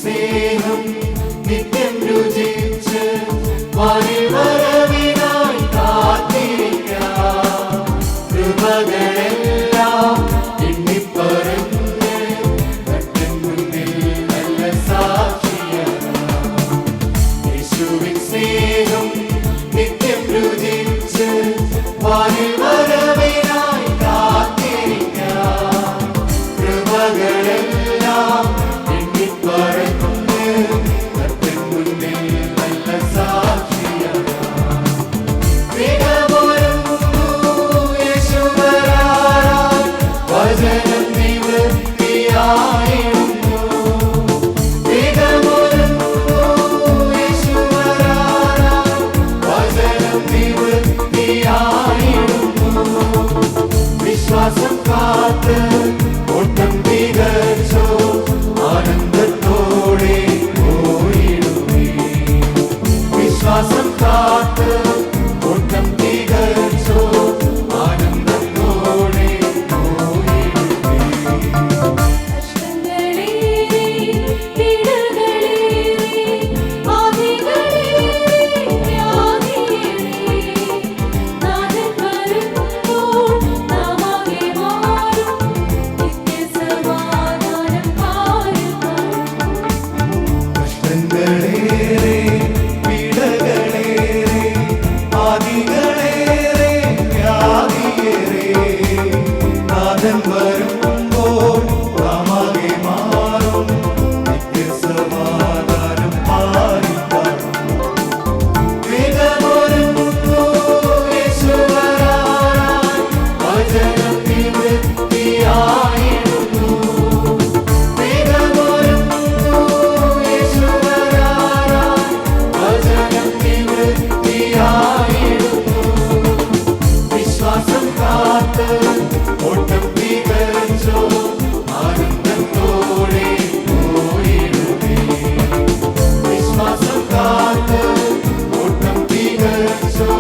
സ്നേഹം നിത്യം രുചിച്ച് വരവിനായി കാത്തിരിക്കാം. കൃപകളെല്ലാം എണ്ണിപ്പറന്ന് തട്ടിൻ മുന്നിൽ നല്ല സാക്ഷിയാകാം. യേശുവിൻ സ്നേഹം നിത്യം രുചിച്ച് വരവിനായി കാത്തിരിക്കാം. കൃപകളെല്ലാം എണ്ണിപ്പറന്ന് തട്ടിൻ മുന്നിൽ നല്ല സാക്ഷിയാകാം. വചനം നിവൃത്തിയായിരുന്നു. വചനം നിവൃത്തിയായിരുന്നു. വിശ്വാസം കാത്ത് ഓട്ടം തികച്ചോ ആനന്ദത്തോടെ പോയിടുമേ. വിശ്വാസം കാത്ത് ഓട്ടം തികച്ചോ ആനന്ദത്തോടെ പോയിടുമേ. കഷ്ടങ്ങളേറെ പീഡകളേറെ ആദികളേറെ വ്യാധിയേറെ നാഥൻ വരുമ്പോൾ നാമാകെ മാറും നിത്യസമാധാനം പാലിക്കാം. വേഗമൊരുങ്ങുന്നു യേശു വരാനായി. വചനം നിവൃത്തിയായിരുന്നു. വേഗമൊരുങ്ങുന്നു യേശു വരാനായി. വചനം നിവൃത്തിയായിരുന്നു. വിശ്വാസം കാത്ത് ഓട്ടം തികച്ചോ ആനന്ദത്തോടെ പോയിടുമേ. വിശ്വാസം കാത്ത് ഓട്ടം തികച്ചോ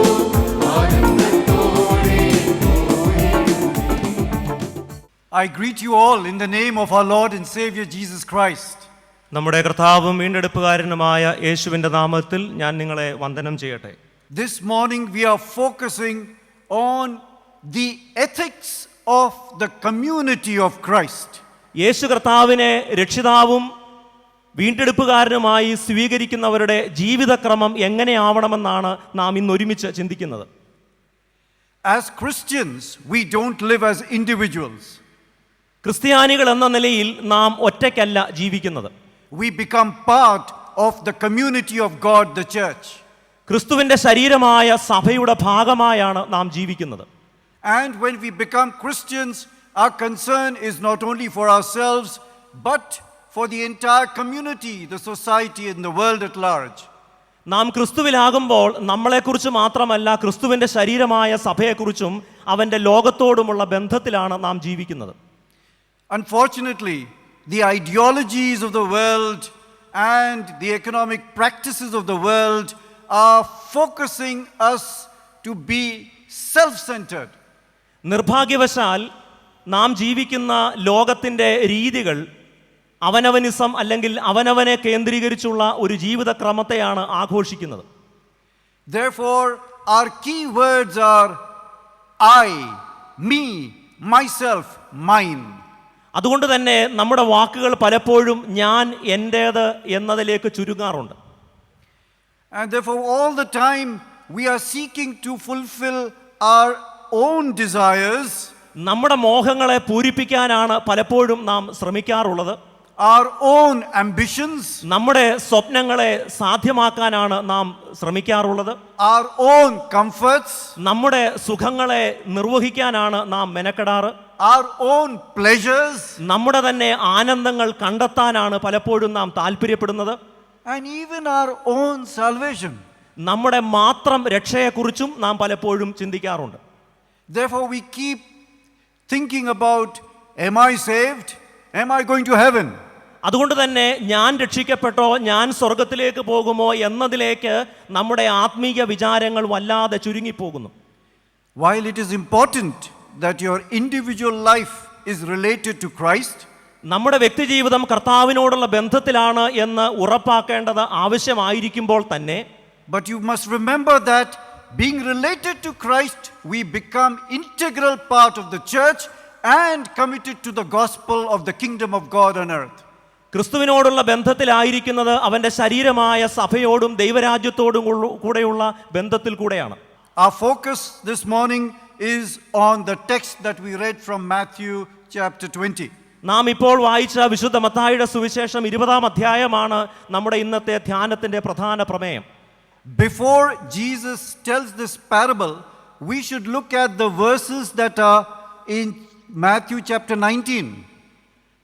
ആനന്ദത്തോടെ പോയിടുമേ. I greet you all in the name of our Lord and Savior Jesus Christ. നമ്മുടെ കർത്താവും വീണ്ടെടുപ്പുകാരനുമായ യേശുവിൻ്റെ നാമത്തിൽ ഞാൻ നിങ്ങളെ വന്ദനം ചെയ്യട്ടെ. This morning we are focusing on the ethics of the community of Christ. യേശു കർത്താവിനെ രക്ഷിതാവും വീണ്ടെടുപ്പുകാരനുമായി സ്വീകരിക്കുന്നവരുടെ ജീവിതക്രമം എങ്ങനെയാവണമെന്നാണ് നാം ഇന്ന് ഒരുമിച്ച് ചിന്തിക്കുന്നത്. As Christians, we don't live as individuals. ക്രിസ്ത്യാനികൾ എന്ന നിലയിൽ നാം ഒറ്റയ്ക്കല്ല ജീവിക്കുന്നത്. We become part of the community of God, the church. ക്രിസ്തുവിൻ്റെ ശരീരമായ സഭയുടെ ഭാഗമായാണ് നാം ജീവിക്കുന്നത്. And when we become Christians, our concern is not only for ourselves, but for the entire community, the society, and the world at large. നാം ക്രിസ്തുവിലാകുമ്പോൾ നമ്മളെക്കുറിച്ച് മാത്രമല്ല, ക്രിസ്തുവിൻ്റെ ശരീരമായ സഭയെക്കുറിച്ചും അവൻ്റെ ലോകത്തോടുമുള്ള ബന്ധത്തിലാണ് നാം ജീവിക്കുന്നത്. Unfortunately, the ideologies of the world and the economic practices of the world are focusing us to be self-centered. നിർഭാഗ്യവശാൽ നാം ജീവിക്കുന്ന ലോകത്തിൻ്റെ രീതികൾ അവനവനിസം അല്ലെങ്കിൽ അവനവനെ കേന്ദ്രീകരിച്ചുള്ള ഒരു ജീവിതക്രമത്തെയാണ് ആഘോഷിക്കുന്നത്. Therefore, our key words are I, me, myself, mine. അതുകൊണ്ട് തന്നെ നമ്മുടെ വാക്കുകൾ പലപ്പോഴും ഞാൻ, എൻ്റേത് എന്നതിലേക്ക് ചുരുങ്ങാറുണ്ട്. And therefore, all the time we are seeking to fulfill our own desires, നമ്മുടെ മോഹങ്ങളെ പൂരിപ്പിക്കാനാണ് പലപ്പോഴും നാം ശ്രമിക്കാറുള്ളത്. our own ambitions, നമ്മുടെ സ്വപ്നങ്ങളെ സാധ്യമാക്കാനാണ് നാം ശ്രമിക്കാറുള്ളത്. our own comforts, നമ്മുടെ സുഖങ്ങളെ നിർവഹിക്കാനാണ് നാം മെനക്കെടാറ്. our own pleasures, നമ്മുടെ തന്നെ ആനന്ദങ്ങൾ കണ്ടെത്താനാണ് പലപ്പോഴും നാം താല്പര്യപ്പെടുന്നത്. and even our own salvation. നമ്മുടെ മാത്രം രക്ഷയെക്കുറിച്ചും നാം പലപ്പോഴും ചിന്തിക്കാറുണ്ട്. Therefore, we keep thinking about, am I saved? Am I going to heaven? അതുകൊണ്ട് തന്നെ ഞാൻ രക്ഷിക്കപ്പെട്ടോ, ഞാൻ സ്വർഗത്തിലേക്ക് പോകുമോ എന്നതിലേക്ക് നമ്മുടെ ആത്മീയ വിചാരങ്ങൾ വല്ലാതെ ചുരുങ്ങിപ്പോകുന്നു. While it is important that your individual life is related to Christ, നമ്മുടെ വ്യക്തിജീവിതം കർത്താവിനോടുള്ള ബന്ധത്തിലാണ് എന്ന് ഉറപ്പാക്കേണ്ടത് ആവശ്യമായിരിക്കുമ്പോൾ തന്നെ but you must remember that being related to Christ, we become integral part of the church and committed to the gospel of the kingdom of God on earth. ക്രിസ്തുവിനോടുള്ള ബന്ധത്തിലായിരിക്കുന്നത് അവൻ്റെ ശരീരമായ സഭയോടും ദൈവരാജ്യത്തോടും കൂടെയുള്ള ബന്ധത്തിൽ കൂടെയാണ്. Our focus this morning is on the text that we read from Matthew chapter 20. നാം ഇപ്പോൾ വായിച്ച വിശുദ്ധ മത്തായിയുടെ സുവിശേഷം 20-ാം അധ്യായമാണ് നമ്മുടെ ഇന്നത്തെ ധ്യാനത്തിന്റെ പ്രധാന പ്രമേയം. Before Jesus tells this parable, we should look at the verses that are in Matthew chapter 19.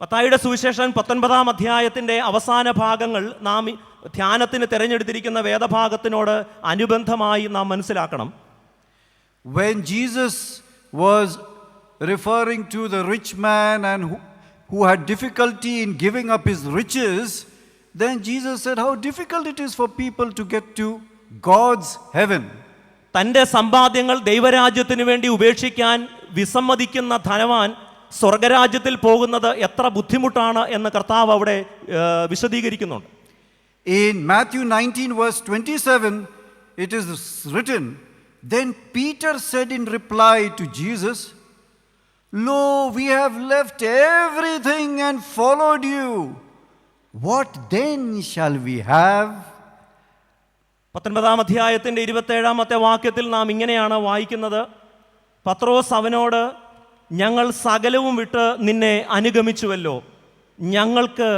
മത്തായിയുടെ സുവിശേഷം 19-ാം അധ്യായത്തിന്റെ അവസാന ഭാഗങ്ങൾ നാം ധ്യാനത്തിന് തിരഞ്ഞെടുത്തിരിക്കുന്ന വേദഭാഗത്തിനോട് അനുബന്ധമായി നാം മനസ്സിലാക്കണം. When Jesus was referring to the rich man and who had difficulty in giving up his riches, then Jesus said how difficult it is for people to get to God's heaven. തൻ്റെ സമ്പാദ്യങ്ങൾ ദൈവരാജ്യത്തിന് വേണ്ടി ഉപേക്ഷിക്കാൻ വിസമ്മതിക്കുന്ന ധനവാൻ സ്വർഗരാജ്യത്തിൽ പോകുന്നത് എത്ര ബുദ്ധിമുട്ടാണ് എന്ന് കർത്താവ് അവിടെ വിശദീകരിക്കുന്നുണ്ട്. In Matthew 19 verse 27, it is written, then Peter said in reply to Jesus, lo, we have left everything and followed you. What then shall we have? 19-ാം അധ്യായത്തിന്റെ 27-ാമത്തെ വാക്യത്തിൽ നാം ഇങ്ങനെയാണ് വായിക്കുന്നത്. പത്രോസ് അവനോട്, ഞങ്ങൾ സകലവും വിട്ട് നിന്നെ അനുഗമിച്ചുവല്ലോ, ഞങ്ങൾക്ക്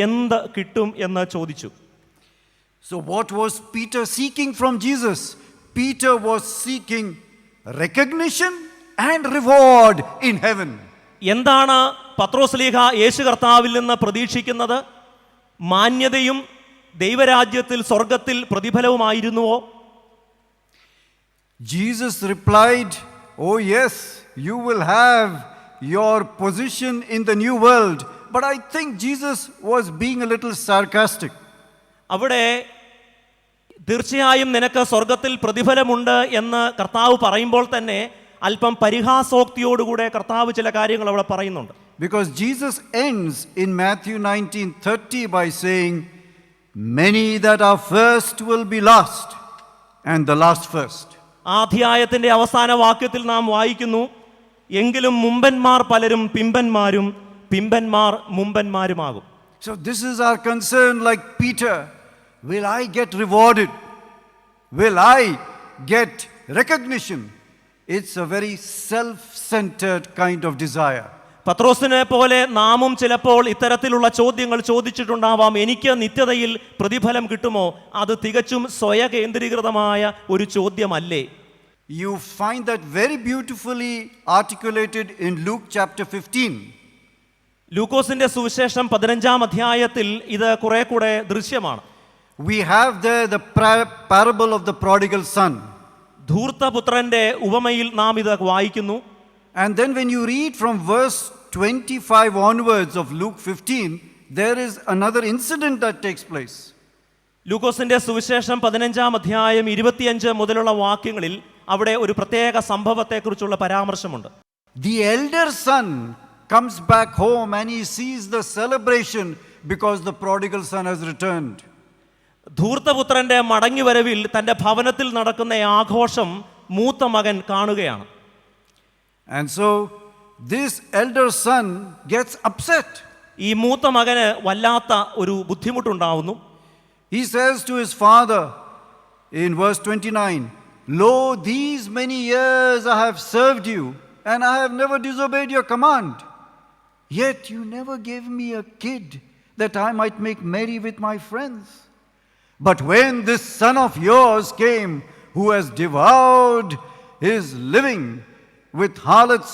എന്ത് കിട്ടും എന്ന് ചോദിച്ചു. So what was Peter seeking from Jesus? Peter was seeking recognition and reward in heaven. എന്താണ് പത്രോസ്ലീഹ യേശു കർത്താവിൽ നിന്ന് പ്രതീക്ഷിക്കുന്നത്? മാന്യതയും ദൈവരാജ്യത്തിൽ സ്വർഗത്തിൽ പ്രതിഫലവുമായിരുന്നുവോ? Jesus replied, oh yes, you will have your position in the new world. But I think Jesus was being a little sarcastic. അവിടെ തീർച്ചയായും നിനക്ക് സ്വർഗത്തിൽ പ്രതിഫലമുണ്ട് എന്ന് കർത്താവ് പറയുമ്പോൾ തന്നെ അല്പം പരിഹാസോക്തിയോടുകൂടെ കർത്താവ് ചില കാര്യങ്ങൾ അവിടെ പറയുന്നുണ്ട്. Because Jesus ends in Matthew 19:30 by saying, many that are first will be last and the last first. ആ അധ്യായത്തിന്റെ അവസാന വാക്യത്തിൽ നാം വായിക്കുന്നു, എങ്കിലും മുമ്പന്മാർ പലരും പിമ്പന്മാരും പിമ്പന്മാർ മുമ്പന്മാരുമാകും. So this is our concern, like Peter. Will I get rewarded? Will I get recognition? It's a very self-centered kind of desire. പത്രോസിനെ പോലെ നാമും ചിലപ്പോൾ ഇത്തരത്തിലുള്ള ചോദ്യങ്ങൾ ചോദിച്ചിട്ടുണ്ടാവാം. എനിക്ക് നിത്യതയിൽ പ്രതിഫലം കിട്ടുമോ? അത് തികച്ചും സ്വയകേന്ദ്രീകൃതമായ ഒരു ചോദ്യമല്ലേ? You find that very beautifully articulated in Luke chapter 15. ലൂക്കോസിന്റെ സുവിശേഷം 15-ാം അധ്യായത്തിൽ ഇത് കുറെ കൂടെ ദൃശ്യമാണ്. We have there the parable of the prodigal son. ധൂർത്തപുത്രന്റെ ഉപമയിൽ നാം ഇത് വായിക്കുന്നു. And then when you read from verse 25 onwards of Luke 15, there is another incident that takes place. ലൂക്കോസിന്റെ സുവിശേഷം 15-ാം അധ്യായം 25 മുതലുള്ള വാക്യങ്ങളിൽ അവിടെ ഒരു പ്രത്യേക സംഭവത്തെക്കുറിച്ചുള്ള പരാമർശമുണ്ട്. The elder son comes back home and he sees the celebration because the prodigal son has returned. ധൂർത്തപുത്രന്റെ മടങ്ങിവരവിൽ തന്റെ ഭവനത്തിൽ നടക്കുന്ന ആഘോഷം മൂത്ത മകൻ കാണുകയാണ്. And so this elder son gets upset. ഈ മൂത്ത മകന് വല്ലാത്ത ഒരു ബുദ്ധിമുട്ടുണ്ടാവുന്നു. He says to his father in verse 29, lo, these many years I have served you and I have never disobeyed your command. Yet you never gave me a kid that I might make merry with my friends. But when this son of yours came, who has devoured his living with harlots,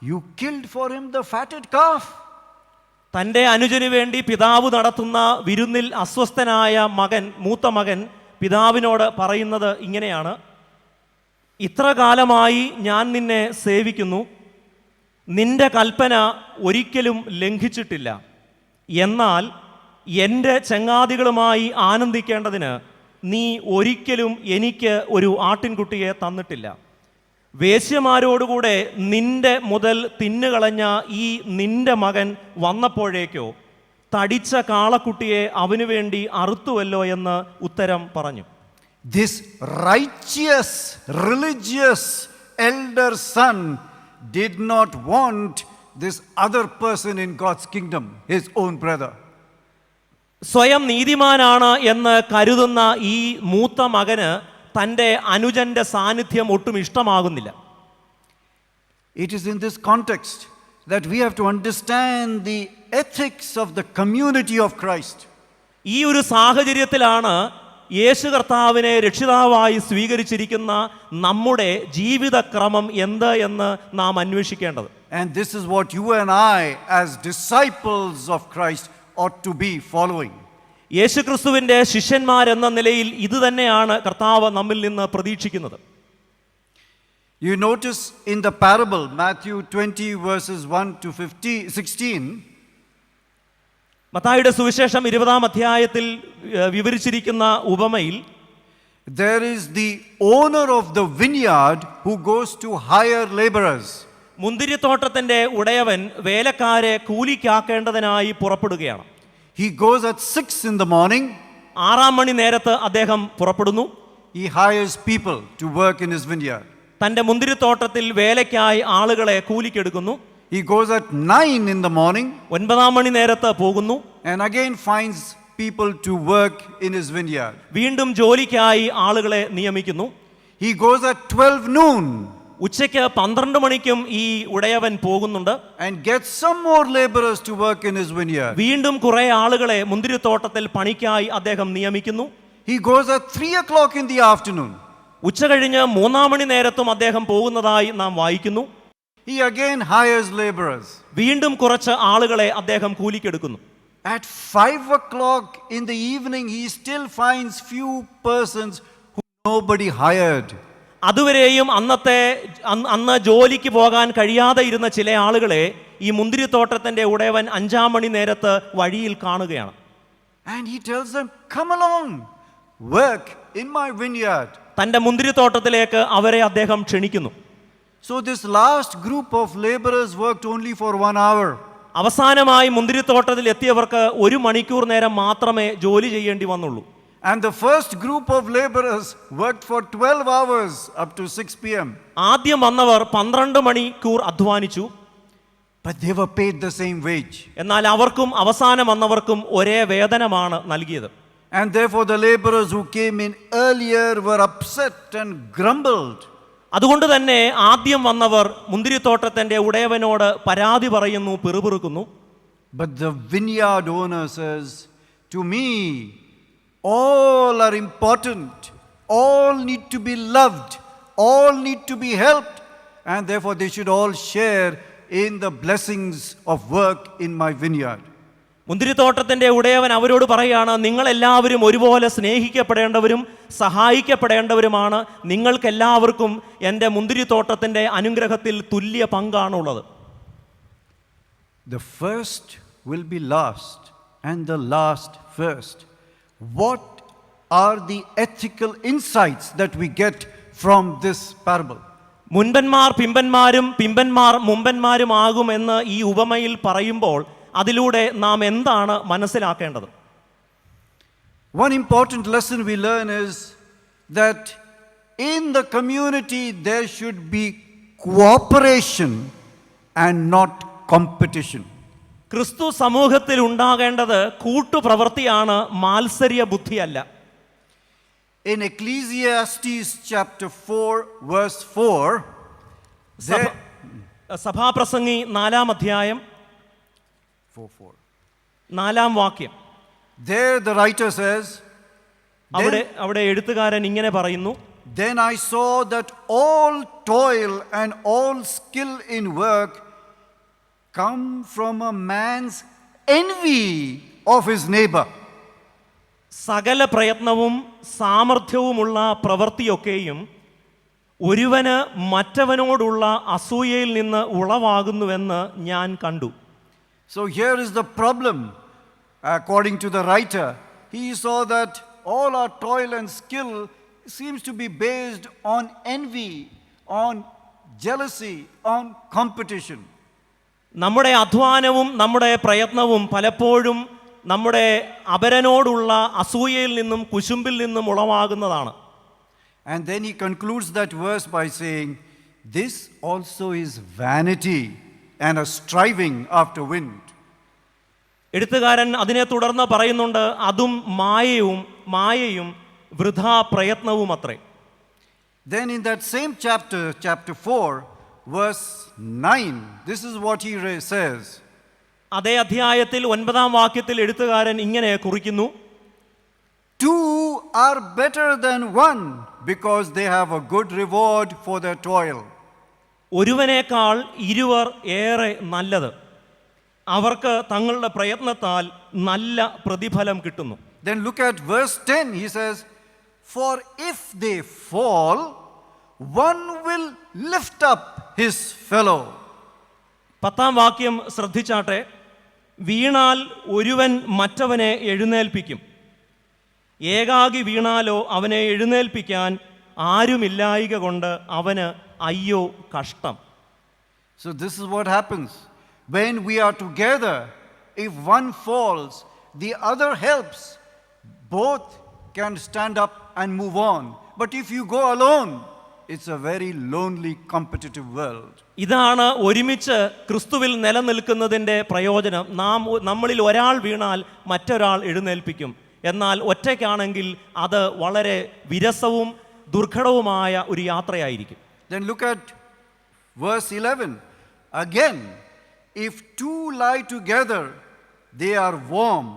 you killed for him the fatted calf. തൻ്റെ അനുജന് വേണ്ടി പിതാവ് നടത്തുന്ന വിരുന്നിൽ അസ്വസ്ഥനായ മകൻ, മൂത്ത മകൻ പിതാവിനോട് പറയുന്നത് ഇങ്ങനെയാണ്, ഇത്ര കാലമായി ഞാൻ നിന്നെ സേവിക്കുന്നു, നിന്റെ കൽപ്പന ഒരിക്കലും ലംഘിച്ചിട്ടില്ല. എന്നാൽ എൻ്റെ ചങ്ങാതികളുമായി ആനന്ദിക്കേണ്ടതിന് നീ ഒരിക്കലും എനിക്ക് ഒരു ആട്ടിൻകുട്ടിയെ തന്നിട്ടില്ല. വേശ്യമാരോടുകൂടെ നിന്റെ മുതൽ തിന്നുകളഞ്ഞ ഈ നിന്റെ മകൻ വന്നപ്പോഴേക്കോ തടിച്ച കാളക്കുട്ടിയെ അവനു വേണ്ടി അറുത്തുവല്ലോ എന്ന് ഉത്തരം പറഞ്ഞു. This righteous, religious elder son did not want this other person in God's kingdom, his own brother. സ്വയം നീതിമാനാണ് എന്ന് കരുതുന്ന ഈ മൂത്ത മകന് തൻ്റെ അനുജന്റെ സാന്നിധ്യം ഒട്ടും ഇഷ്ടമാകുന്നില്ല. It is in this context that we have to understand the ethics of the community of Christ. ഈ ഒരു സാഹചര്യത്തിലാണ് യേശു കർത്താവിനെ രക്ഷിതാവായി സ്വീകരിച്ചിരിക്കുന്ന നമ്മുടെ ജീവിതക്രമം എന്ത് എന്ന് നാം അന്വേഷിക്കേണ്ടത്. And this is what you and I as disciples of Christ ought to be following. യേശുക്രിസ്തുവിൻ്റെ ശിഷ്യന്മാരെന്ന നിലയിൽ ഇത് തന്നെയാണ് കർത്താവ് നമ്മിൽ നിന്ന് പ്രതീക്ഷിക്കുന്നത്. You notice in the parable, Matthew 20 verses 1 to 16, മത്തായിയുടെ സുവിശേഷം 20-ാം അധ്യായത്തിൽ വിവരിച്ചിരിക്കുന്ന ഉപമയിൽ there is the owner of the vineyard who goes to hire laborers. മുന്തിരിത്തോട്ടത്തിൻ്റെ ഉടയവൻ വേലക്കാരെ കൂലിക്കാക്കേണ്ടതിനായി പുറപ്പെടുകയാണ്. He goes at 6 in the morning. 6-ാം മണി നേരത്ത് അദ്ദേഹം പുറപ്പെടുന്നു. He hires people to work in his vineyard. തൻ്റെ മുന്തിരിത്തോട്ടത്തിൽ വേലയ്ക്കായി ആളുകളെ കൂലിക്കെടുക്കുന്നു. He goes at 9 in the morning 9-ാം മണി നേരത്ത് പോകുന്നു. and again finds people to work in his vineyard. വീണ്ടും ജോലിക്കായി ആളുകളെ നിയമിക്കുന്നു. He goes at 12 noon ഉച്ചയ്ക്ക് 12 മണിക്കും ഈ ഉടയവൻ പോകുന്നുണ്ട്. and gets some more laborers to work in his vineyard. വീണ്ടും കുറെ ആളുകളെ മുന്തിരിത്തോട്ടത്തിൽ പണിക്കായി അദ്ദേഹം നിയമിക്കുന്നു. He goes at 3 o'clock in the afternoon. ഉച്ച കഴിഞ്ഞ് 3-ാം മണി നേരത്തും അദ്ദേഹം പോകുന്നതായി നാം വായിക്കുന്നു. He again hires laborers. വീണ്ടും കുറച്ച് ആളുകളെ അദ്ദേഹം കൂലിക്കെടുക്കുന്നു. At 5 o'clock in the evening, he still finds few persons who nobody hired. അതുവരെയും അന്ന് ജോലിക്ക് പോകാൻ കഴിയാതെ ഇരുന്ന ചില ആളുകളെ ഈ മുന്തിരിത്തോട്ടത്തിൻ്റെ ഉടയവൻ 5-ാം മണി നേരത്ത് വഴിയിൽ കാണുകയാണ്. And he tells them, come along, work in my vineyard. തൻ്റെ മുന്തിരിത്തോട്ടത്തിലേക്ക് അവരെ അദ്ദേഹം ക്ഷണിക്കുന്നു. So this last group of laborers worked only for 1 hour. അവസാനമായി മുന്തിരിത്തോട്ടത്തിൽ എത്തിയവർക്ക് 1 മണിക്കൂർ നേരം മാത്രമേ ജോലി ചെയ്യേണ്ടി വന്നുള്ളൂ. And the first group of laborers worked for 12 hours up to 6 p.m. ആദ്യം വന്നവർ 12 മണിക്കൂർ അധ്വാനിച്ചു. But they were paid the same wage. എന്നാൽ അവർക്കും അവസാനം വന്നവർക്കും ഒരേ വേതനമാണ് നൽകിയത്. And therefore the laborers who came in earlier were upset and grumbled. അതുകൊണ്ട് തന്നെ ആദ്യം വന്നവർ മുന്തിരിത്തോട്ടത്തിൻ്റെ ഉടയവനോട് പരാതി പറയുന്നു, പിറുപിറുക്കുന്നു. But the vineyard owner says, to me, all are important. All need to be loved. All need to be helped. And therefore they should all share in the blessings of work in my vineyard. മുന്തിരിത്തോട്ടത്തിൻ്റെ ഉടയവൻ അവരോട് പറയുകയാണ്, നിങ്ങളെല്ലാവരും ഒരുപോലെ സ്നേഹിക്കപ്പെടേണ്ടവരും സഹായിക്കപ്പെടേണ്ടവരുമാണ്. നിങ്ങൾക്കെല്ലാവർക്കും എൻ്റെ മുന്തിരിത്തോട്ടത്തിൻ്റെ അനുഗ്രഹത്തിൽ തുല്യ പങ്കാണുള്ളത്. The first will be last and the last first. What are the ethical insights that we get from this parable? മുൻപന്മാർ പിമ്പന്മാരും പിമ്പന്മാർ മുമ്പന്മാരുമാകുമെന്ന് ഈ ഉപമയിൽ പറയുമ്പോൾ അതിലൂടെ നാം എന്താണ് മനസ്സിലാക്കേണ്ടത്? One important lesson we learn is that in the community there should be cooperation and not competition. ക്രിസ്തു സമൂഹത്തിൽ ഉണ്ടാകേണ്ടത് കൂട്ടുപ്രവൃത്തിയാണ്, മാത്സര്യ ബുദ്ധിയല്ല. In Ecclesiastes chapter 4 verse 4, സഭാപ്രസംഗി 4-ാം അധ്യായം 4-ാം വാക്യം, there the writer says, അവിടെ എഴുത്തുകാരൻ ഇങ്ങനെ പറയുന്നു, then I saw that all toil and all skill in work come from a man's envy of his neighbor. സകല പ്രയത്നവും സാമർഥ്യവുമുള്ള പ്രവൃത്തിയൊക്കെയും ഒരുവന് മറ്റവനോടുള്ള അസൂയയിൽ നിന്ന് ഉളവാകുന്നുവെന്ന് ഞാൻ കണ്ടു. So here is the problem. According to the writer, he saw that all our toil and skill seems to be based on envy, on jealousy, on competition. നമ്മുടെ അധ്വാനവും നമ്മുടെ പ്രയത്നവും പലപ്പോഴും നമ്മുടെ അപരനോടുള്ള അസൂയയിൽ നിന്നും കുശുമ്പിൽ നിന്നും ഉളവാകുന്നതാണ്. And then he concludes that verse by saying, this also is vanity and a striving after wind. എഴുത്തുകാരൻ അതിനെ തുടർന്ന് പറയുന്നുണ്ട്, അതും മായയും വൃഥാ പ്രയത്നവും അത്രേ. Then in that same chapter, chapter 4, verse 9, this is what he says. അതേ അധ്യായത്തിൽ 9-ാം വാക്യത്തിൽ എഴുത്തുകാരൻ ഇങ്ങനെ കുറിക്കുന്നു, Two are better than one because they have a good reward for their toil. ഒരുവനേക്കാൾ ഇരുവർ ഏറെ നല്ലത്, അവർക്ക് തങ്ങളുടെ പ്രയത്നത്താൽ നല്ല പ്രതിഫലം കിട്ടുന്നു. Then look at verse 10, he says, for if they fall, one will lift up his fellow. 10-ാം വാക്യം ശ്രദ്ധിച്ചാട്ടെ, വീണാൽ ഒരുവൻ മറ്റവനെ എഴുന്നേൽപ്പിക്കും, ഏകാകി വീണാലോ അവനെ എഴുന്നേൽപ്പിക്കാൻ ആരുമില്ലായിക കൊണ്ട് അവന് അയ്യോ കഷ്ടം. So this is what happens. When we are together, if one falls, the other helps. Both can stand up and move on. But if you go alone, it's a very lonely, competitive world. ഇതാണ് ഒരുമിച്ച് ക്രിസ്തുവിൽ നിലനിൽക്കുന്നതിൻ്റെ പ്രയോജനം. നമ്മളിൽ ഒരാൾ വീണാൽ മറ്റൊരാൾ എഴുന്നേൽപ്പിക്കും. എന്നാൽ ഒറ്റയ്ക്കാണെങ്കിൽ അത് വളരെ വിരസവും ദുർഘടവുമായ ഒരു യാത്രയായിരിക്കും. Then look at verse 11. Again, if two lie together, they are warm.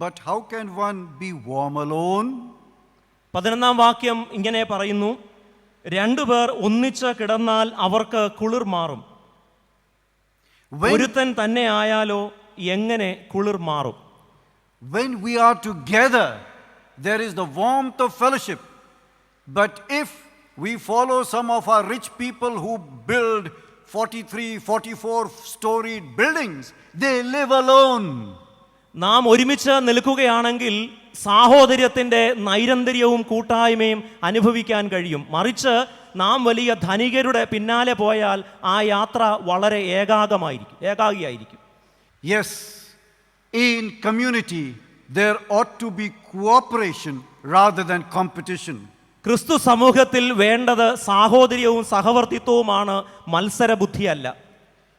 But how can one be warm alone? 11-ാം വാക്യം ഇങ്ങനെ പറയുന്നു, രണ്ടുപേർ ഒന്നിച്ച് കിടന്നാൽ അവർക്ക് കുളിർ മാറും, ഒരുത്തൻ തന്നെ ആയാലോ എങ്ങനെ കുളിർ മാറും? When we are together, there is the warmth of fellowship. But if we follow some of our rich people who build 43, 44-storied buildings, they live alone. നാം ഒരുമിച്ച് നിൽക്കുകയാണെങ്കിൽ സാഹോദര്യത്തിൻ്റെ നൈരന്തര്യവും കൂട്ടായ്മയും അനുഭവിക്കാൻ കഴിയും. മറിച്ച് നാം വലിയ ധനികരുടെ പിന്നാലെ പോയാൽ ആ യാത്ര വളരെ ഏകാഗിയായിരിക്കും. Yes, in community, there ought to be cooperation rather than competition. ക്രിസ്തു സമൂഹത്തിൽ വേണ്ടത് സാഹോദര്യവും സഹവർത്തിത്വവുമാണ്, മത്സരബുദ്ധിയല്ല.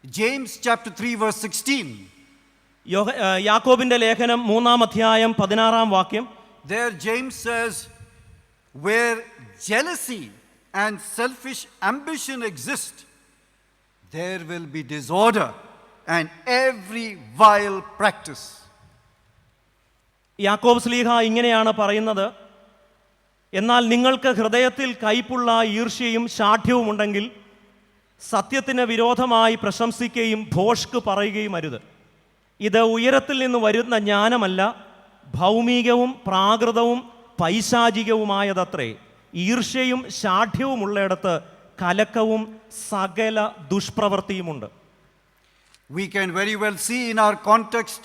James chapter 3 verse 16. യാക്കോബിന്റെ ലേഖനം 3-ാം അധ്യായം 16-ാം വാക്യം. There James says, where jealousy and selfish ambition exist, there will be disorder and every vile practice. യാക്കോബ് ശ്ലീഹ ഇങ്ങനെയാണ് പറയുന്നത്, എന്നാൽ നിങ്ങൾക്ക് ഹൃദയത്തിൽ കയ്പുള്ള ഈർഷ്യയും ശാഠ്യവും ഉണ്ടെങ്കിൽ സത്യത്തിന് വിരോധമായി പ്രശംസിക്കുകയും ഭോഷ്ക് പറയുകയും അരുത്. ഇത് ഉയരത്തിൽ നിന്ന് വരുന്ന ജ്ഞാനമല്ല, ഭൗമികവും പ്രാകൃതവും പൈശാചികവുമായതത്രേ. ഈർഷ്യയും ശാഠ്യവും ഉള്ളിടത്ത് കലക്കവും സകല ദുഷ്പ്രവൃത്തിയുമുണ്ട്. We can very well see in our context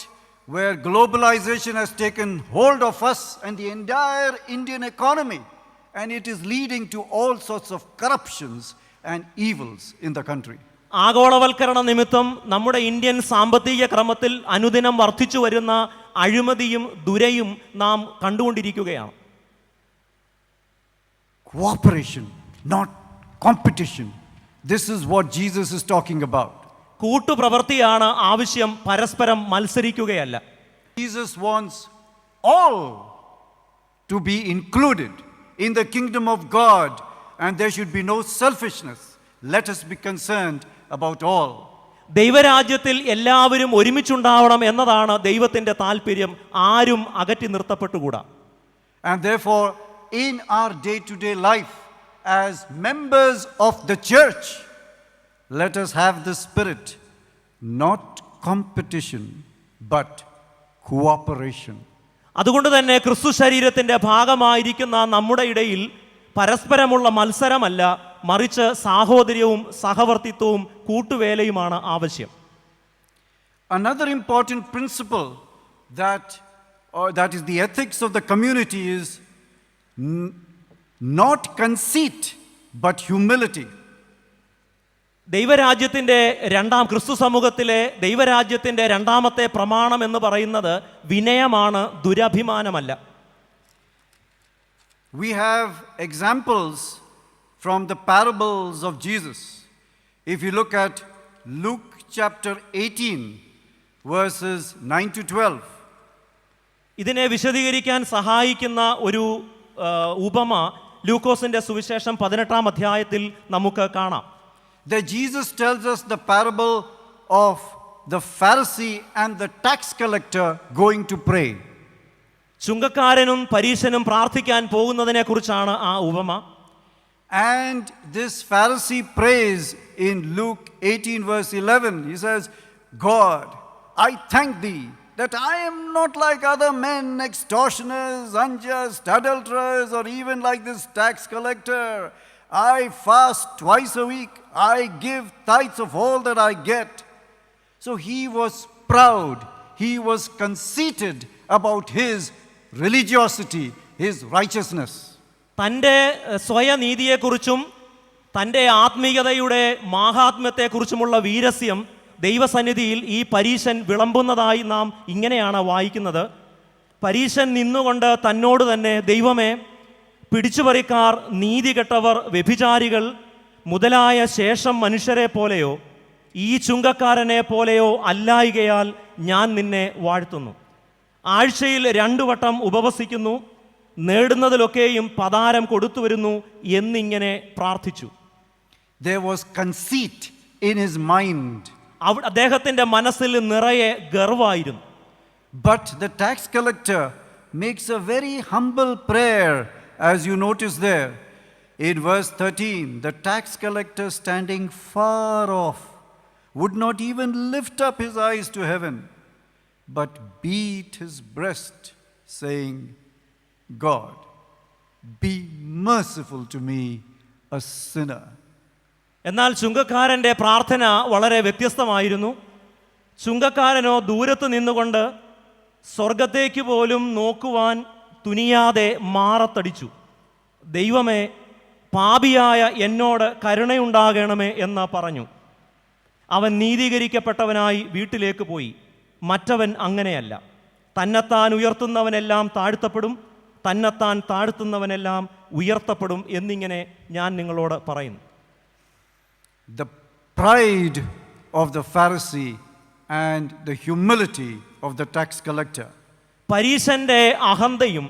where globalization has taken hold of us and the entire Indian economy, and it is leading to all sorts of corruptions and evils in the country. ആഗോളവൽക്കരണ നിമിത്തം നമ്മുടെ Indian സാമ്പത്തിക ക്രമത്തിൽ അനുദിനം വർദ്ധിച്ചു വരുന്ന അഴിമതിയും ദുരയും നാം കണ്ടുകൊണ്ടിരിക്കുകയാണ്. Cooperation, not competition. This is what Jesus is talking about. കൂട്ടുപ്രവൃത്തിയാണ് ആവശ്യം, പരസ്പരം മത്സരിക്കുകയല്ല. Jesus wants all to be included in the kingdom of God, and there should be no selfishness. Let us be concerned about all. ദൈവരാജ്യത്തിൽ എല്ലാവരും ഒരുമിച്ചുണ്ടാവണം എന്നതാണ് ദൈവത്തിൻ്റെ താല്പര്യം. ആരും അകറ്റി നിർത്തപ്പെട്ടുകൂടാ. And therefore, in our day-to-day life, as members of the church, let us have the spirit, not competition, but cooperation. അതുകൊണ്ട് തന്നെ ക്രിസ്തു ശരീരത്തിൻ്റെ ഭാഗമായിരിക്കുന്ന നമ്മുടെ ഇടയിൽ പരസ്പരമുള്ള മത്സരമല്ല, മറിച്ച് സാഹോദര്യവും സഹവർത്തിത്വവും കൂട്ടുവേലയുമാണ് ആവശ്യം. Another important principle that is the ethics of the community is not conceit but humility. ദൈവരാജ്യത്തിൻ്റെ ക്രിസ്തു സമൂഹത്തിലെ ദൈവരാജ്യത്തിൻ്റെ രണ്ടാമത്തെ പ്രമാണം എന്ന് പറയുന്നത് വിനയമാണ്, ദുരഭിമാനമല്ല. We have examples from the parables of Jesus. If you look at Luke chapter 18, verses 9 to 12. ഇതിനെ വിശദീകരിക്കാൻ സഹായിക്കുന്ന ഒരു ഉപമ ലൂക്കോസിന്റെ സുവിശേഷം 18-ാം അധ്യായത്തിൽ നമുക്ക് കാണാം. There Jesus tells us the parable of the Pharisee and the tax collector going to pray. ചുങ്കക്കാരനും പരീശനും പ്രാർത്ഥിക്കാൻ പോകുന്നതിനെ കുറിച്ചാണ് ആ ഉപമ. And this Pharisee prays in Luke 18 verse 11. He says, God, I thank thee that I am not like other men, extortioners, unjust, adulterers, or even like this tax collector. I fast twice a week. I give tithes of all that I get. So he was proud. He was conceited about his religiosity, his righteousness. തൻ്റെ സ്വയനീതിയെക്കുറിച്ചും തൻ്റെ ആത്മീയതയുടെ മാഹാത്മ്യത്തെക്കുറിച്ചുമുള്ള വീരസ്യം ദൈവസന്നിധിയിൽ ഈ പരീശൻ വിളമ്പുന്നതായി നാം ഇങ്ങനെയാണ് വായിക്കുന്നത്. പരീശൻ നിന്നുകൊണ്ട് തന്നോട് തന്നെ, ദൈവമേ, പിടിച്ചുപറിക്കാർ, നീതികെട്ടവർ, വ്യഭിചാരികൾ മുതലായ ശേഷം മനുഷ്യരെ പോലെയോ ഈ ചുങ്കക്കാരനെ പോലെയോ അല്ലായികയാൽ ഞാൻ നിന്നെ വാഴ്ത്തുന്നു. ആഴ്ചയിൽ 2 വട്ടം ഉപവസിക്കുന്നു, നേടുന്നതിലൊക്കെയും പതാരം കൊടുത്തു വരുന്നു എന്നിങ്ങനെ പ്രാർത്ഥിച്ചു. There was conceit in his mind. അദ്ദേഹത്തിൻ്റെ മനസ്സിൽ നിറയെ ഗർവായിരുന്നു. But the tax collector makes a very humble prayer, as you notice there. In verse 13, the tax collector standing far off would not even lift up his eyes to heaven, but beat his breast, saying, God, be merciful to me, a sinner. എന്നാൽ ചുങ്കക്കാരൻ്റെ പ്രാർത്ഥന വളരെ വ്യത്യസ്തമായിരുന്നു. ചുങ്കക്കാരനോ ദൂരത്ത് നിന്നുകൊണ്ട് സ്വർഗത്തേക്ക് പോലും നോക്കുവാൻ തുനിയാതെ മാറത്തടിച്ചു. ദൈവമേ, പാപിയായ എന്നോട് കരുണയുണ്ടാകണമേ എന്ന് പറഞ്ഞു. അവൻ നീതീകരിക്കപ്പെട്ടവനായി വീട്ടിലേക്ക് പോയി. മറ്റവൻ അങ്ങനെയല്ല. തന്നെത്താൻ ഉയർത്തുന്നവനെല്ലാം താഴ്ത്തപ്പെടും, തന്നെത്താൻ താഴ്ത്തുന്നവനെല്ലാം ഉയർത്തപ്പെടും എന്നിങ്ങനെ ഞാൻ നിങ്ങളോട് പറയുന്നു. The pride of the Pharisee and the humility of the tax collector. പരീശന്റെ അഹന്തയും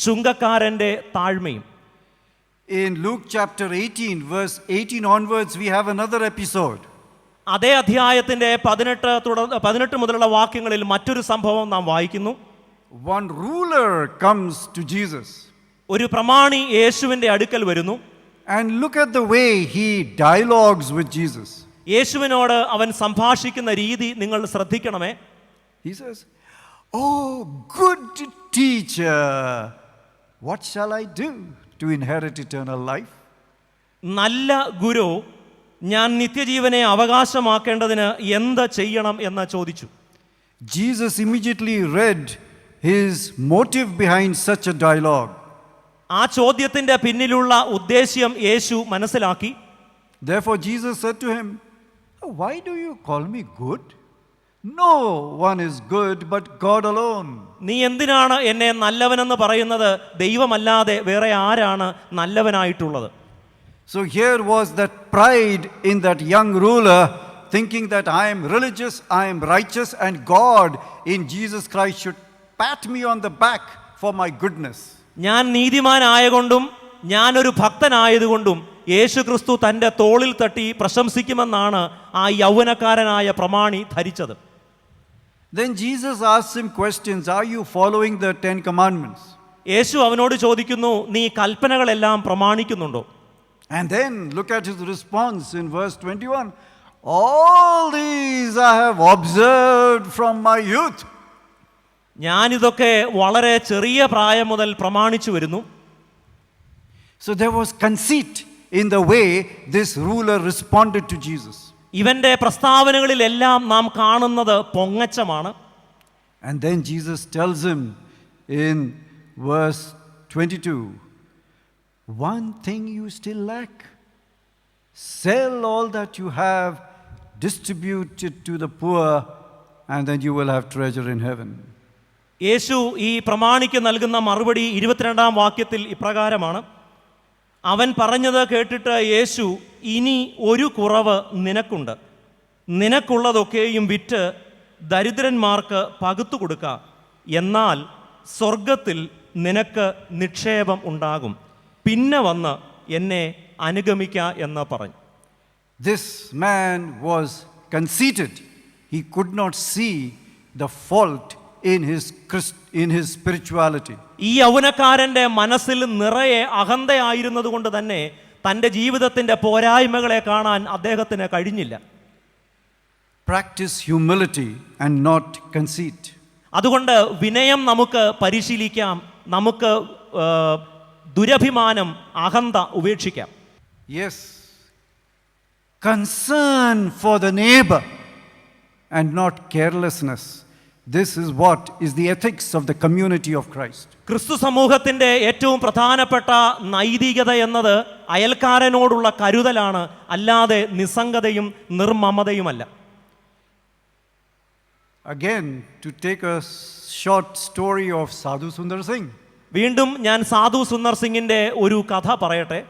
ചുങ്കക്കാരൻ്റെ താഴ്മയും. In Luke chapter 18, verse 18 onwards, we have another episode. അതേ അധ്യായത്തിൻ്റെ 18 മുതലുള്ള വാക്യങ്ങളിൽ മറ്റൊരു സംഭവം നാം വായിക്കുന്നു. One ruler comes to Jesus. ഒരു പ്രമാണി യേശുവിൻ്റെ അടുക്കൽ വരുന്നു. And look at the way he dialogues with Jesus. യേശുവിനോട് അവൻ സംഭാഷിക്കുന്ന രീതി നിങ്ങൾ ശ്രദ്ധിക്കണമേ. He says, "Oh, good teacher, what shall I do to inherit eternal life?" നല്ല ഗുരു, ഞാൻ നിത്യജീവനെ അവകാശമാക്കേണ്ടതിന് എന്ത് ചെയ്യണം എന്ന് ചോദിച്ചു. Jesus immediately read his motive behind such a dialogue. ആ ചോദ്യത്തിൻ്റെ പിന്നിലുള്ള ഉദ്ദേശ്യം യേശു മനസ്സിലാക്കി. Therefore Jesus said to him, "Why do you call me good? No one is good but God alone." നീ എന്തിനാണ് എന്നെ നല്ലവനെന്ന് പറയുന്നത്? ദൈവമല്ലാതെ വേറെ ആരാണ് നല്ലവനായിട്ടുള്ളത്? So here was that pride in that young ruler, thinking that I am religious, I am righteous, and God in Jesus Christ should pat me on the back for my goodness. ഞാൻ നീതിമാനായകൊണ്ടും ഞാനൊരു ഭക്തനായതുകൊണ്ടും യേശു ക്രിസ്തു തൻ്റെ തോളിൽ തട്ടി പ്രശംസിക്കുമെന്നാണ് ആ യൗവനക്കാരനായ പ്രമാണി ധരിച്ചത്. Then Jesus asks him questions. Are you following the 10 commandments? യേശു അവനോട് ചോദിക്കുന്നു, നീ കൽപ്പനകളെല്ലാം പ്രമാണിക്കുന്നുണ്ടോ? And then look at his response in verse 21. All these I have observed from my youth. ഞാനിതൊക്കെ വളരെ ചെറിയ പ്രായം മുതൽ പ്രമാണിച്ചു വരുന്നു. So there was conceit in the way this ruler responded to Jesus. ഇവന്റെ പ്രസ്താവനകളിലെല്ലാം നാം കാണുന്നത് പൊങ്ങച്ചമാണ്. And then Jesus tells him in verse 22, one thing you still lack. Sell all that you have, distribute it to the poor, and then you will have treasure in heaven. യേശു ഈ പ്രമാണിക്ക് നൽകുന്ന മറുപടി 22-ാം വാക്യത്തിൽ ഇപ്രകാരമാണ്. അവൻ പറഞ്ഞത് കേട്ടിട്ട് യേശു, ഇനി ഒരു കുറവ് നിനക്കുണ്ട്. നിനക്കുള്ളതൊക്കെയും വിറ്റ് ദരിദ്രന്മാർക്ക് പകുത്തു കൊടുക്ക, എന്നാൽ സ്വർഗത്തിൽ നിനക്ക് നിക്ഷേപം ഉണ്ടാകും. പിന്നെ വന്ന് എന്നെ അനുഗമിക്ക എന്ന് പറഞ്ഞു. This man was conceited. He could not see the fault in his spirituality. ഈ യൗവനക്കാരൻ്റെ മനസ്സിൽ നിറയെ അഹന്തയായിരുന്നത് കൊണ്ട് തന്നെ തൻ്റെ ജീവിതത്തിൻ്റെ പോരായ്മകളെ കാണാൻ അദ്ദേഹത്തിന് കഴിഞ്ഞില്ല. Practice humility and not conceit. അതുകൊണ്ട് വിനയം നമുക്ക് പരിശീലിക്കാം, നമുക്ക് ദുരഭിമാനം, അഹന്ത ഉപേക്ഷിക്കാം. Yes, concern for the neighbor and not carelessness. This is what is the ethics of the community of Christ. ക്രിസ്തു സമൂഹത്തിൻ്റെ ഏറ്റവും പ്രധാനപ്പെട്ട നൈതികത എന്നത് അയൽക്കാരനോടുള്ള കരുതലാണ്, അല്ലാതെ നിസ്സംഗതയും നിർമ്മമതയുമല്ല. Again, to take a short story of Sadhu Sundar Singh. വീണ്ടും ഞാൻ സാധു സുന്ദർ സിംഗിൻ്റെ ഒരു കഥ പറയട്ടെ.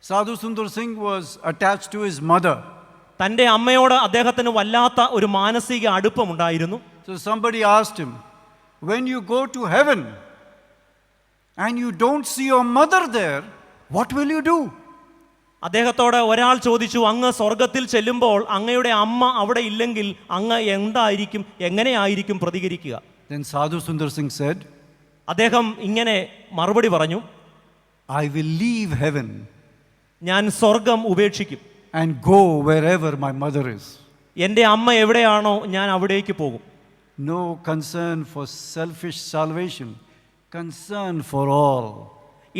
Sadhu Sundar Singh was attached to his mother. തൻ്റെ അമ്മയോട് അദ്ദേഹത്തിന് വല്ലാത്ത ഒരു മാനസിക അടുപ്പമുണ്ടായിരുന്നു. So somebody asked him, when you go to heaven and you don't see your mother there, what will you do? അദ്ദേഹത്തോട് ഒരാൾ ചോദിച്ചു, അങ്ങ് സ്വർഗത്തിൽ ചെല്ലുമ്പോൾ അങ്ങയുടെ അമ്മ അവിടെ ഇല്ലെങ്കിൽ അങ്ങ് എന്തായിരിക്കും, എങ്ങനെയായിരിക്കും പ്രതികരിക്കുക? Then Sadhu Sundar Singh said, അദ്ദേഹം ഇങ്ങനെ മറുപടി പറഞ്ഞു, I will leave heaven ഞാൻ സ്വർഗം ഉപേക്ഷിക്കും, and go wherever my mother is. എൻ്റെ അമ്മ എവിടെയാണോ ഞാൻ അവിടേക്ക് പോകും. No concern for selfish salvation, concern for all.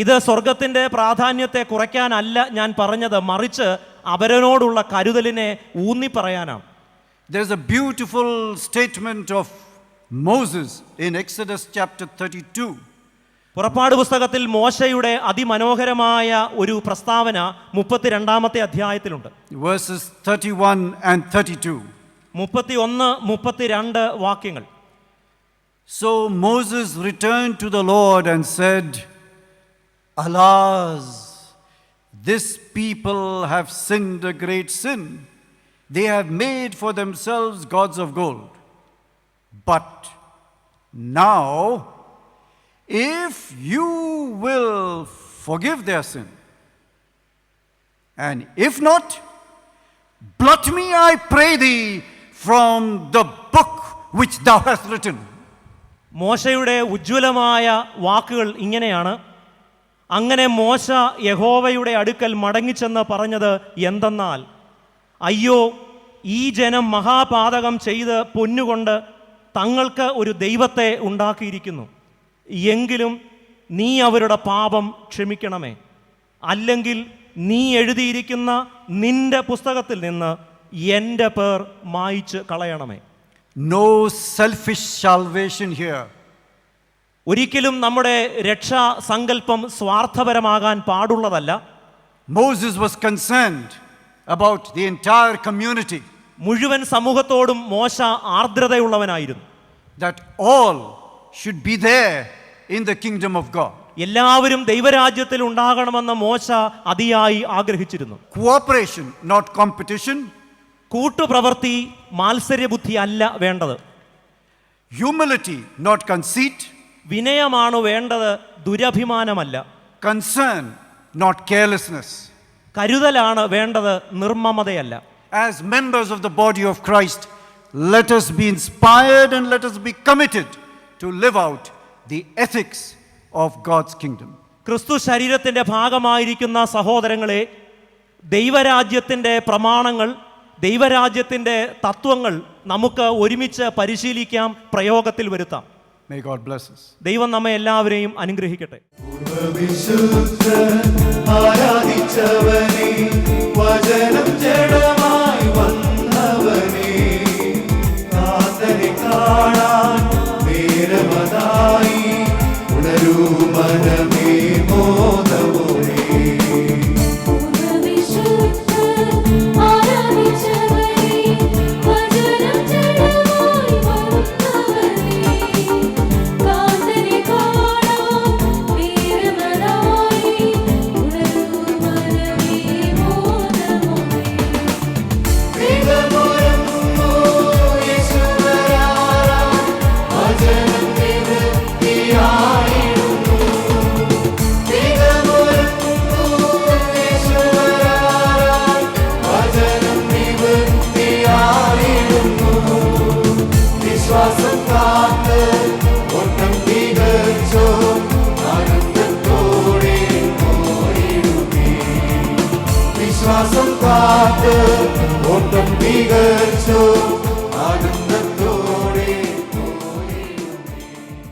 ഇത് സ്വർഗത്തിൻ്റെ പ്രാധാന്യത്തെ കുറയ്ക്കാനല്ല ഞാൻ പറഞ്ഞത്, മറിച്ച് അവരനോടുള്ള കരുതലിനെ ഊന്നി പറയാനാണ്. There's a beautiful statement of Moses in Exodus chapter 32. പുറപ്പാട് പുസ്തകത്തിൽ മോശയുടെ അതിമനോഹരമായ ഒരു പ്രസ്താവന 32-ാമത്തെ അധ്യായത്തിലുണ്ട്. Verses 31 and 32. 31, 32 വാക്യങ്ങൾ. So Moses returned to the Lord and said, Alas, this people have sinned a great sin. They have made for themselves gods of gold. But now, if you will forgive their sin, and if not, blot me, I pray thee, from the book which thou hast written. മോശയുടെ ഉജ്ജ്വലമായ വാക്കുകൾ ഇങ്ങനെയാണ്. അങ്ങനെ മോശ യഹോവയുടെ അടുക്കൽ മടങ്ങിച്ചെന്ന് പറഞ്ഞത് എന്തെന്നാൽ, അയ്യോ, ഈ ജനം മഹാപാതകം ചെയ്ത് പൊന്നുകൊണ്ട് തങ്ങൾക്ക് ഒരു ദൈവത്തെ ഉണ്ടാക്കിയിരിക്കുന്നു. എങ്കിലും നീ അവരുടെ പാപം ക്ഷമിക്കണമേ, അല്ലെങ്കിൽ നീ എഴുതിയിരിക്കുന്ന നിന്റെ പുസ്തകത്തിൽ നിന്ന് എൻ്റെ പേർ മായ്ച്ച് കളയണമേ. No selfish salvation here. ഒരിക്കലും നമ്മുടെ രക്ഷാ സങ്കല്പം സ്വാർത്ഥപരമാകാൻ പാടുള്ളതല്ല. Moses was concerned about the entire community, മുഴുവൻ സമൂഹത്തോടും മോശ ആർദ്രതയുള്ളവനായിരുന്നു. that all should be there in the kingdom of God. എല്ലാവരും ദൈവരാജ്യത്തിൽ ഉണ്ടാകണമെന്ന് മോശ അതിയായി ആഗ്രഹിച്ചിരുന്നു. Cooperation, not competition. കൂട്ടുപ്രവൃത്തി, മാത്സര്യബുദ്ധി അല്ല വേണ്ടത്. Humility, not conceit. വിനയമാണ് വേണ്ടത്, ദുരഭിമാനമല്ല. Concern, not carelessness. കരുതലാണ് വേണ്ടത്, നിർമ്മമതയല്ല. As members of the body of Christ, let us be inspired and let us be committed to live out the ethics of God's kingdom. ക്രിസ്തു ശരീരത്തിൻ്റെ ഭാഗമായിരിക്കുന്ന സഹോദരങ്ങളെ, ദൈവരാജ്യത്തിൻ്റെ പ്രമാണങ്ങൾ, ദൈവരാജ്യത്തിൻ്റെ തത്വങ്ങൾ നമുക്ക് ഒരുമിച്ച് പരിശീലിക്കാം, പ്രയോഗത്തിൽ വരുത്താം. May God bless us. ദൈവം നമ്മെ എല്ലാവരെയും അനുഗ്രഹിക്കട്ടെ. ആരാധിച്ചവനെ, വചനം ജഡമായി വന്നവനെ, കാന്തനെ കാണാൻ നേരമതായി ഉണരൂ മനമേ മോദമോടെ. പൂർവ്വവിശുദ്ധ വിശ്വാസം കാത്ത് ഓട്ടം തികച്ചോ ആനന്ദത്തോടെ ഓടിടുമേ. വിശ്വാസം കാത്ത് ഓട്ടം തികച്ചോ